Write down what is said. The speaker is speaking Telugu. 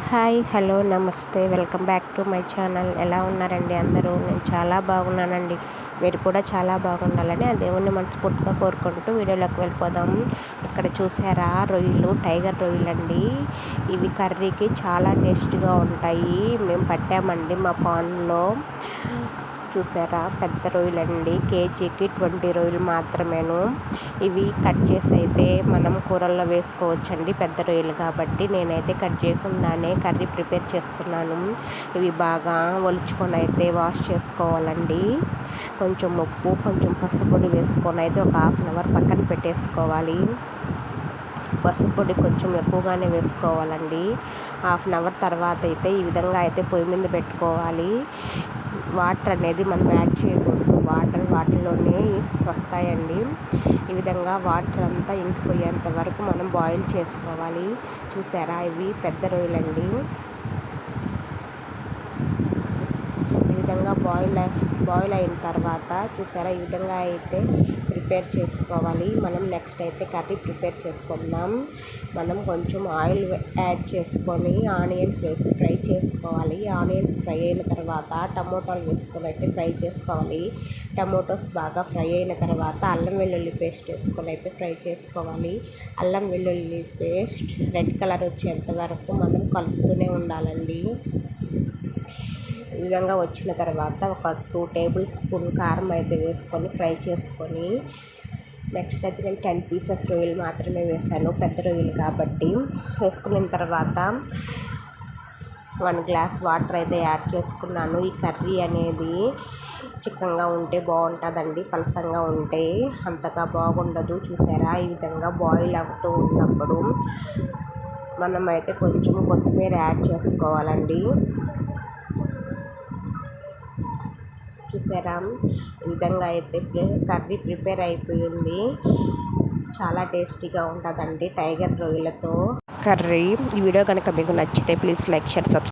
హాయ్ హలో నమస్తే welcome back to my channel. ఎలా ఉన్నారండి అందరూ? నేను చాలా బాగున్నానండి. మీరు కూడా చాలా బాగుండాలని ఆ దేవుణ్ణి మనస్ఫూర్తిగా కోరుకుంటూ వీడియోలోకి వెళ్ళిపోదాం. ఇక్కడ చూసారా, రొయ్యలు, టైగర్ రొయ్యలండి. ఇవి కర్రీకి చాలా టేస్ట్గా ఉంటాయి. మేము పట్టామండి మా పాన్లో. చూసారా, పెద్ద రొయ్యలండి. కేజీకి 20 రొయ్యలు మాత్రమేను. ఇవి కట్ చేసి అయితే మనం కూరల్లో వేసుకోవచ్చండి, పెద్ద రొయ్యలు కాబట్టి. నేనైతే కట్ చేయకుండానే కర్రీ ప్రిపేర్ చేస్తున్నాను. ఇవి బాగా ఒలుచుకొని అయితే వాష్ చేసుకోవాలండి. కొంచెం ఉప్పు, కొంచెం పసుపొడి వేసుకొని అయితే ఒక 1/2 అవర్ పక్కన పెట్టేసుకోవాలి. పసుపు పొడి కొంచెం ఎక్కువగానే వేసుకోవాలండి. 1/2 అవర్ తర్వాత అయితే ఈ విధంగా అయితే పొయ్యి మీద పెట్టుకోవాలి. వాటర్ అనేది మనం యాడ్ చేయకూడదు. వాటర్లోనే వస్తాయండి. ఈ విధంగా వాటర్ అంతా ఇంకిపోయేంత వరకు మనం బాయిల్ చేసుకోవాలి. చూసారా, ఇవి పెద్ద రొయ్యలండి. ఈ విధంగా బాయిల్ అయిన తర్వాత చూసారా, ఈ విధంగా అయితే ప్రిపేర్ చేసుకోవాలి. మనం నెక్స్ట్ అయితే కర్రీ ప్రిపేర్ చేసుకుందాం. మనం కొంచెం ఆయిల్ యాడ్ చేసుకొని ఆనియన్స్ వేసి ఫ్రై చేసుకోవాలి. ఆనియన్స్ ఫ్రై అయిన తర్వాత టమోటాలు వేసుకొని అయితే ఫ్రై చేసుకోవాలి. టమోటోస్ బాగా ఫ్రై అయిన తర్వాత అల్లం వెల్లుల్లి పేస్ట్ వేసుకొని అయితే ఫ్రై చేసుకోవాలి. అల్లం వెల్లుల్లి పేస్ట్ రెడ్ కలర్ వచ్చేంత వరకు మనం కలుపుతూనే ఉండాలండి. ఈ విధంగా వచ్చిన తర్వాత ఒక 2 టేబుల్ స్పూన్ కారం అయితే వేసుకొని ఫ్రై చేసుకొని, నెక్స్ట్ అయితే నేను 10 పీసెస్ రొయ్యలు మాత్రమే వేసాను, పెద్ద రొయ్యలు కాబట్టి. వేసుకున్న తర్వాత 1 గ్లాస్ వాటర్ అయితే యాడ్ చేసుకున్నాను. ఈ కర్రీ అనేది చిక్కగా ఉంటే బాగుంటుందండి, పలసంగా ఉంటే అంతగా బాగుండదు. చూసారా, ఈ విధంగా బాయిల్ అవుతూ ఉన్నప్పుడు మనం అయితే కొంచెం కొత్తిమీర యాడ్ చేసుకోవాలండి. చూసారా, ఈ విధంగా అయితే కర్రీ ప్రిపేర్ అయిపోయింది. చాలా టేస్టీగా ఉంటుందండి టైగర్ రొయ్యలతో కర్రీ. ఈ వీడియో కనుక మీకు నచ్చితే ప్లీజ్ లైక్, షేర్, సబ్స్క్రైబ్.